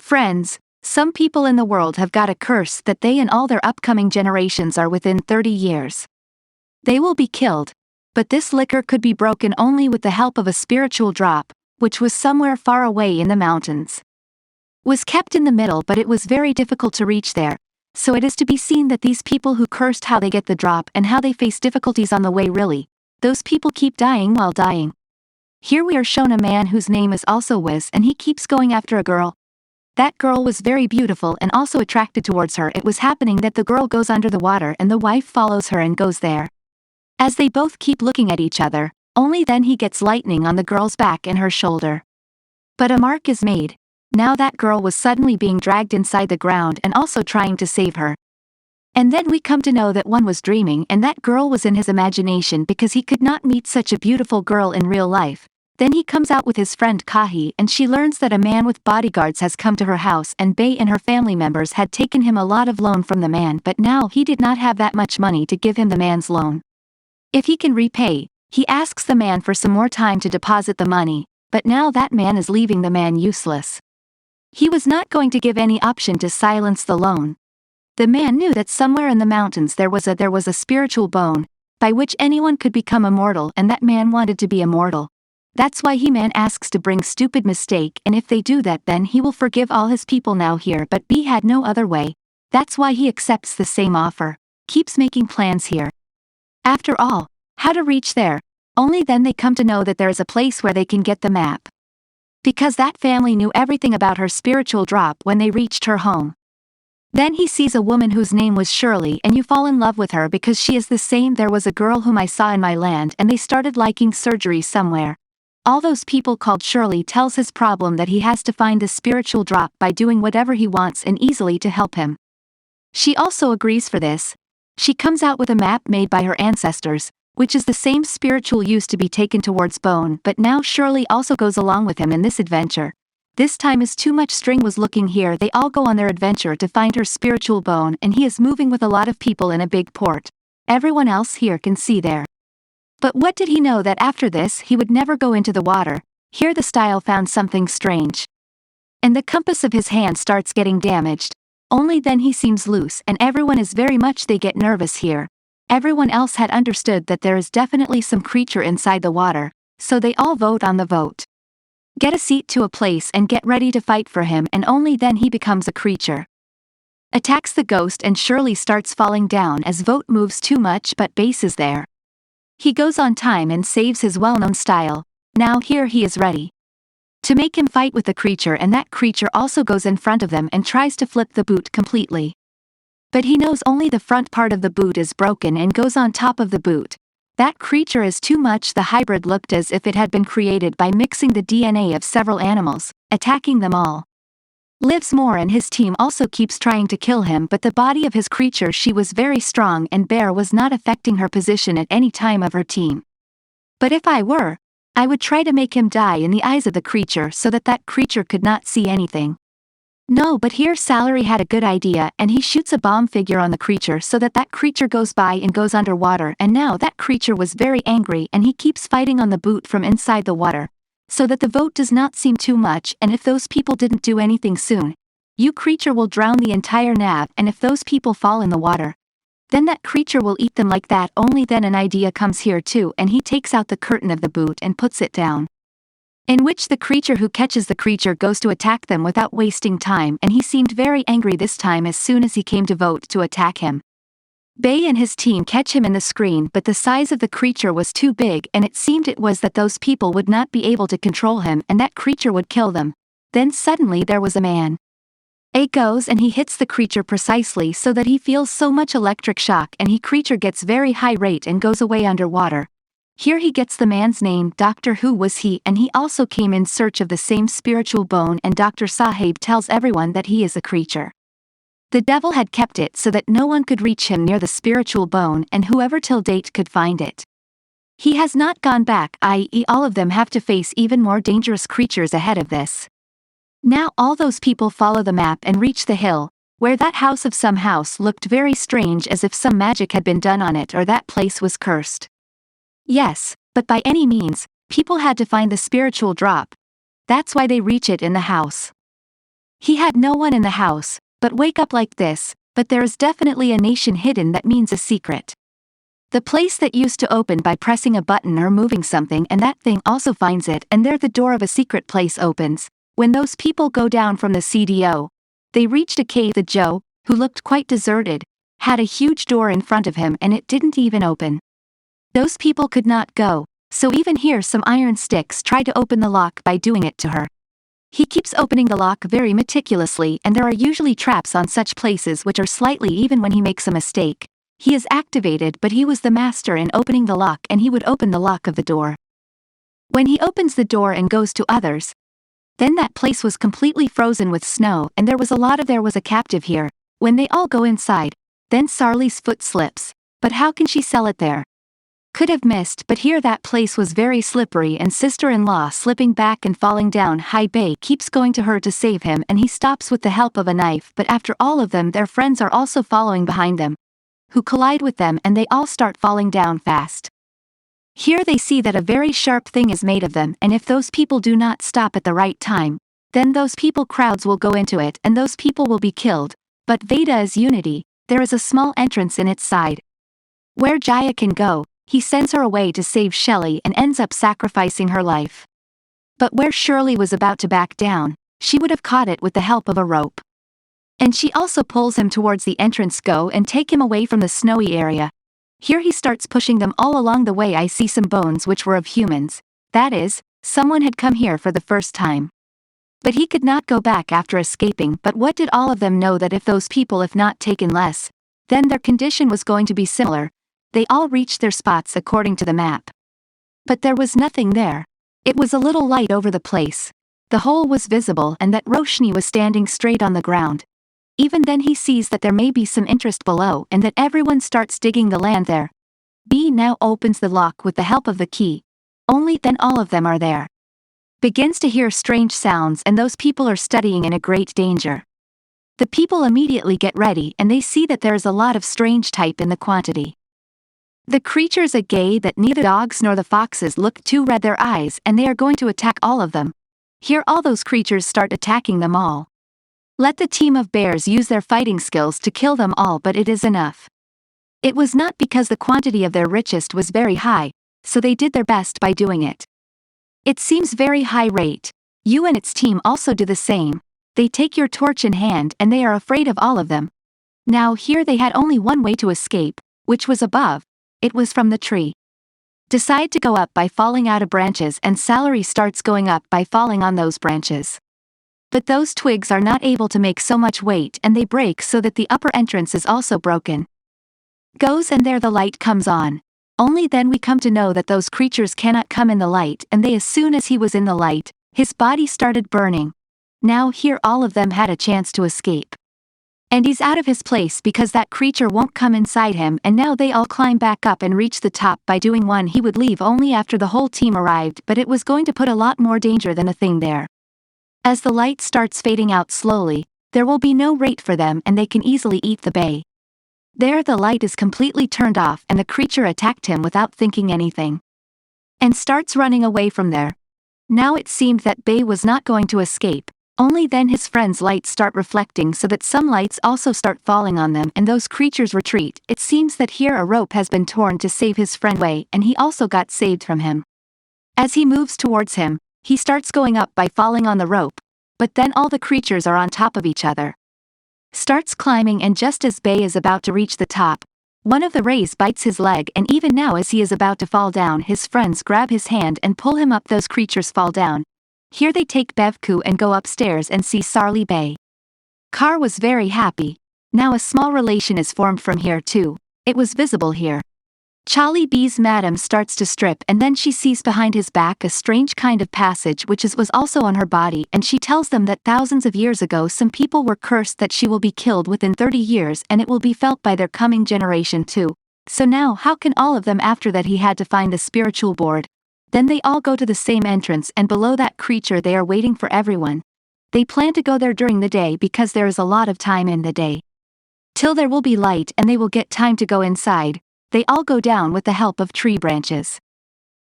Friends, some people in the world have got a curse that they and all their upcoming generations are within 30 years. They will be killed. But this liquor could be broken only with the help of a spiritual drop, which was somewhere far away in the mountains. Was kept in the middle, but it was very difficult to reach there, so it is to be seen that these people who cursed, how they get the drop and how they face difficulties on the way. Really, those people keep dying while dying. Here we are shown a man whose name is also Wiz, and he keeps going after a girl. That girl was very beautiful and also attracted towards her. It was happening that the girl goes under the water and the wife follows her and goes there. As they both keep looking at each other, only then he gets lightning on the girl's back and her shoulder. But a mark is made. Now that girl was suddenly being dragged inside the ground and also trying to save her. And then we come to know that one was dreaming and that girl was in his imagination because he could not meet such a beautiful girl in real life. Then he comes out with his friend Kahi and she learns that a man with bodyguards has come to her house and Bei and her family members had taken him a lot of loan from the man, but now he did not have that much money to give him the man's loan. If he can repay, he asks the man for some more time to deposit the money, but now that man is leaving the man useless. He was not going to give any option to silence the loan. The man knew that somewhere in the mountains there was a spiritual bone, by which anyone could become immortal, and that man wanted to be immortal. That's why man asks to bring stupid mistake, and if they do that then he will forgive all his people now here, but B had no other way. That's why he accepts the same offer, keeps making plans here. After all, how to reach there? Only then they come to know that there is a place where they can get the map. Because that family knew everything about her spiritual drop when they reached her home. Then he sees a woman whose name was Shirley, and you fall in love with her because she is the same. There was a girl whom I saw in my land and they started liking surgery somewhere. All those people called Shirley tells his problem that he has to find the spiritual drop by doing whatever he wants and easily to help him. She also agrees for this. She comes out with a map made by her ancestors, which is the same spiritual used to be taken towards Bone, but now Shirley also goes along with him in this adventure. This time is too much string was looking here. They all go on their adventure to find her spiritual bone, and he is moving with a lot of people in a big port. Everyone else here can see there. But what did he know that after this he would never go into the water? Here the style found something strange. And the compass of his hand starts getting damaged. Only then he seems loose and everyone is very much they get nervous here. Everyone else had understood that there is definitely some creature inside the water, so they all vote on the vote. Get a seat to a place and get ready to fight for him, and only then he becomes a creature. Attacks the ghost and Shirley starts falling down as vote moves too much, but Base is there. He goes on time and saves his well-known style. Now here he is ready to make him fight with the creature, and that creature also goes in front of them and tries to flip the boot completely. But he knows only the front part of the boot is broken and goes on top of the boot. That creature is too much. The hybrid looked as if it had been created by mixing the DNA of several animals, attacking them all. Lives more and his team also keeps trying to kill him, but the body of his creature, she was very strong and Bear was not affecting her position at any time of her team. But if I were, I would try to make him die in the eyes of the creature so that that creature could not see anything. No, but here Salary had a good idea and he shoots a bomb figure on the creature so that that creature goes by and goes underwater, and now that creature was very angry and he keeps fighting on the boot from inside the water. So that the vote does not seem too much, and if those people didn't do anything soon, you creature will drown the entire nav, and if those people fall in the water, then that creature will eat them like that. Only then an idea comes here too, and he takes out the curtain of the boot and puts it down. In which the creature who catches the creature goes to attack them without wasting time, and he seemed very angry this time as soon as he came to vote to attack him. Bei and his team catch him in the screen, but the size of the creature was too big and it seemed it was that those people would not be able to control him and that creature would kill them. Then suddenly there was a man. A goes and he hits the creature precisely so that he feels so much electric shock and he creature gets very high rate and goes away underwater. Here he gets the man's name, Doctor Who was he, and he also came in search of the same spiritual bone, and Dr. Sahib tells everyone that he is a creature. The devil had kept it so that no one could reach him near the spiritual bone, and whoever till date could find it. He has not gone back, i.e. all of them have to face even more dangerous creatures ahead of this. Now all those people follow the map and reach the hill, where that house of some house looked very strange, as if some magic had been done on it or that place was cursed. Yes, but by any means, people had to find the spiritual drop. That's why they reach it in the house. He had no one in the house, but wake up like this, but there is definitely a nation hidden that means a secret. The place that used to open by pressing a button or moving something, and that thing also finds it, and there the door of a secret place opens. When those people go down from the CDO, they reached a cave. The Joe, who looked quite deserted, had a huge door in front of him and it didn't even open. Those people could not go, so even here some iron sticks try to open the lock by doing it to her. He keeps opening the lock very meticulously, and there are usually traps on such places which are slightly even when he makes a mistake. He is activated, but he was the master in opening the lock, and he would open the lock of the door. When he opens the door and goes to others, then that place was completely frozen with snow, and there was a captive here. When they all go inside, then Sarli's foot slips. But how can she sell it there? Could have missed, but here that place was very slippery, and sister-in-law slipping back and falling down. Hai Bei keeps going to her to save him, and he stops with the help of a knife, but after all of them their friends are also following behind them, who collide with them, and they all start falling down fast. Here they see that a very sharp thing is made of them, and if those people do not stop at the right time, then those people crowds will go into it and those people will be killed. But Veda is unity, there is a small entrance in its side, where Jaya can go. He sends her away to save Shelley and ends up sacrificing her life. But where Shirley was about to back down, she would have caught it with the help of a rope. And she also pulls him towards the entrance. Go and take him away from the snowy area. Here he starts pushing them all along the way. I see some bones which were of humans. That is, someone had come here for the first time. But he could not go back after escaping. But what did all of them know? That if those people if not taken less, then their condition was going to be similar. They all reached their spots according to the map. But there was nothing there. It was a little light over the place. The hole was visible and that Roshni was standing straight on the ground. Even then he sees that there may be some interest below and that everyone starts digging the land there. B now opens the lock with the help of the key. Only then all of them are there. Begins to hear strange sounds, and those people are studying in a great danger. The people immediately get ready and they see that there is a lot of strange type in the quantity. The creatures are gay that neither dogs nor the foxes look too red their eyes, and they are going to attack all of them. Here all those creatures start attacking them all. Let the team of bears use their fighting skills to kill them all, but it is enough. It was not because the quantity of their richest was very high, so they did their best by doing it. It seems very high rate. You and its team also do the same. They take your torch in hand and they are afraid of all of them. Now here they had only one way to escape, which was above. It was from the tree. Decide to go up by falling out of branches, and Salary starts going up by falling on those branches. But those twigs are not able to make so much weight and they break so that the upper entrance is also broken. Goes and there the light comes on. Only then we come to know that those creatures cannot come in the light, and they as soon as he was in the light, his body started burning. Now here all of them had a chance to escape. And he's out of his place because that creature won't come inside him, and now they all climb back up and reach the top by doing one. He would leave only after the whole team arrived, but it was going to put a lot more danger than a thing there. As the light starts fading out slowly, there will be no rate for them and they can easily eat the bay. There the light is completely turned off and the creature attacked him without thinking anything. And starts running away from there. Now it seemed that Bay was not going to escape. Only then his friends' lights start reflecting so that some lights also start falling on them and those creatures retreat. It seems that here a rope has been torn to save his friend Wei, and he also got saved from him. As he moves towards him, he starts going up by falling on the rope, but then all the creatures are on top of each other. Starts climbing, and just as Bay is about to reach the top, one of the rays bites his leg, and even now as he is about to fall down his friends grab his hand and pull him up. Those creatures fall down. Here they take Bevku and go upstairs and see Sarli Bay. Kar was very happy. Now a small relation is formed from here too. It was visible here. Charlie B's madam starts to strip, and then she sees behind his back a strange kind of passage which was also on her body, and she tells them that thousands of years ago some people were cursed that she will be killed within 30 years and it will be felt by their coming generation too. So now how can all of them? After that he had to find the spiritual board. Then they all go to the same entrance, and below that creature they are waiting for everyone. They plan to go there during the day because there is a lot of time in the day. Till there will be light and they will get time to go inside. They all go down with the help of tree branches.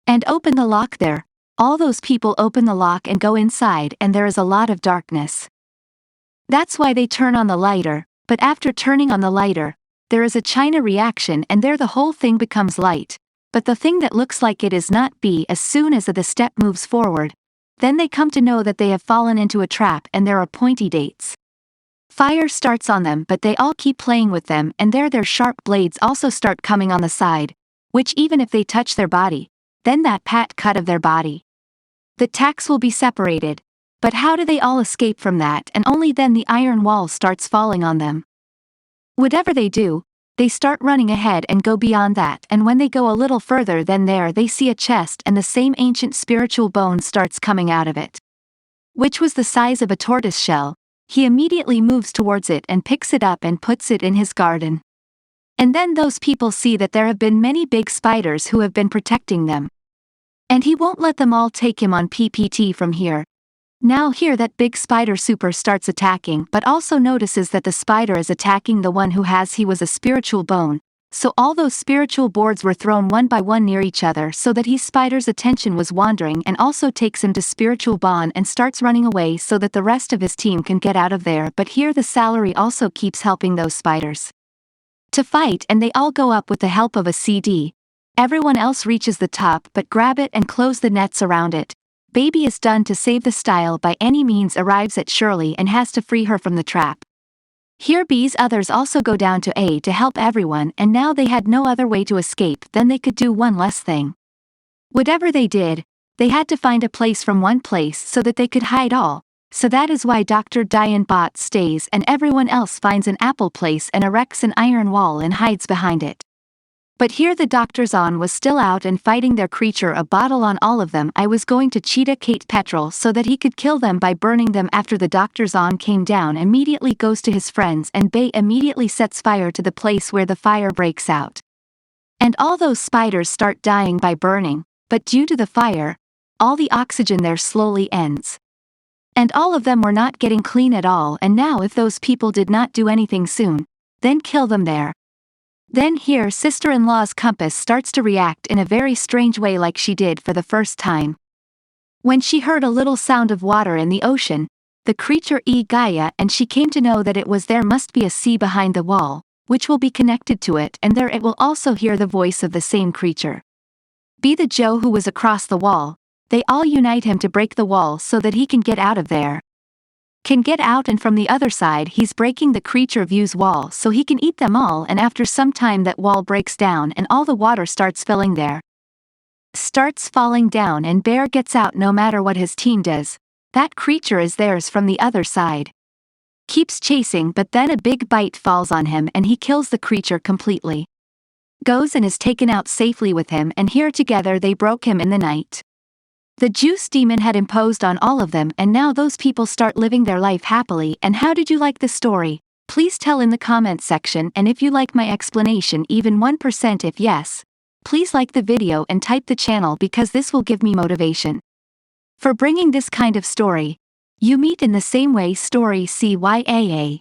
And open the lock there. All those people open the lock and go inside, and there is a lot of darkness. That's why they turn on the lighter, but after turning on the lighter, there is a China reaction and there the whole thing becomes light, but the thing that looks like it is not B. As soon as the step moves forward, then they come to know that they have fallen into a trap and there are pointy dates. Fire starts on them but they all keep playing with them and there their sharp blades also start coming on the side, which even if they touch their body, then that pat cut of their body. The tacks will be separated, but how do they all escape from that? And only then the iron wall starts falling on them. Whatever they do, they start running ahead and go beyond that, and when they go a little further then there they see a chest and the same ancient spiritual bone starts coming out of it, which was the size of a tortoise shell. He immediately moves towards it and picks it up and puts it in his garden. And then those people see that there have been many big spiders who have been protecting them. And he won't let them all take him on PPT from here. Now here that big spider super starts attacking but also notices that the spider is attacking the one who he was a spiritual bone, so all those spiritual boards were thrown one by one near each other so that he spider's attention was wandering and also takes him to spiritual bond and starts running away so that the rest of his team can get out of there. But here the salary also keeps helping those spiders to fight and they all go up with the help of a CD. Everyone else reaches the top but grab it and close the nets around it. Baby is done to save the style by any means arrives at Shirley and has to free her from the trap. Here B's others also go down to A to help everyone and now they had no other way to escape than they could do one less thing. Whatever they did, they had to find a place from one place so that they could hide all, so that is why Dr. Diane Bot stays and everyone else finds an apple place and erects an iron wall and hides behind it. But here the Dr. Xuan was still out and fighting their creature a bottle on all of them. I was going to cheetah Kate Petrol so that he could kill them by burning them. After the Dr. Xuan came down immediately goes to his friends and Bay immediately sets fire to the place where the fire breaks out. And all those spiders start dying by burning, but due to the fire, all the oxygen there slowly ends. And all of them were not getting clean at all and now if those people did not do anything soon, then kill them there. Then here sister-in-law's compass starts to react in a very strange way like she did for the first time. When she heard a little sound of water in the ocean, the creature Gaia and she came to know that it was there must be a sea behind the wall, which will be connected to it and there it will also hear the voice of the same creature. Be the Joe who was across the wall, they all unite him to break the wall so that he can get out of there. Can get out and from the other side he's breaking the creature view's wall so he can eat them all and after some time that wall breaks down and all the water starts filling there. Starts falling down and Bear gets out no matter what his team does, that creature is theirs from the other side. Keeps chasing but then a big bite falls on him and he kills the creature completely. Goes and is taken out safely with him and here together they broke him in the night. The juice demon had imposed on all of them and now those people start living their life happily. And how did you like the story? Please tell in the comments section and if you like my explanation even 1% if yes, please like the video and type the channel because this will give me motivation for bringing this kind of story. You meet in the same way story CYAA.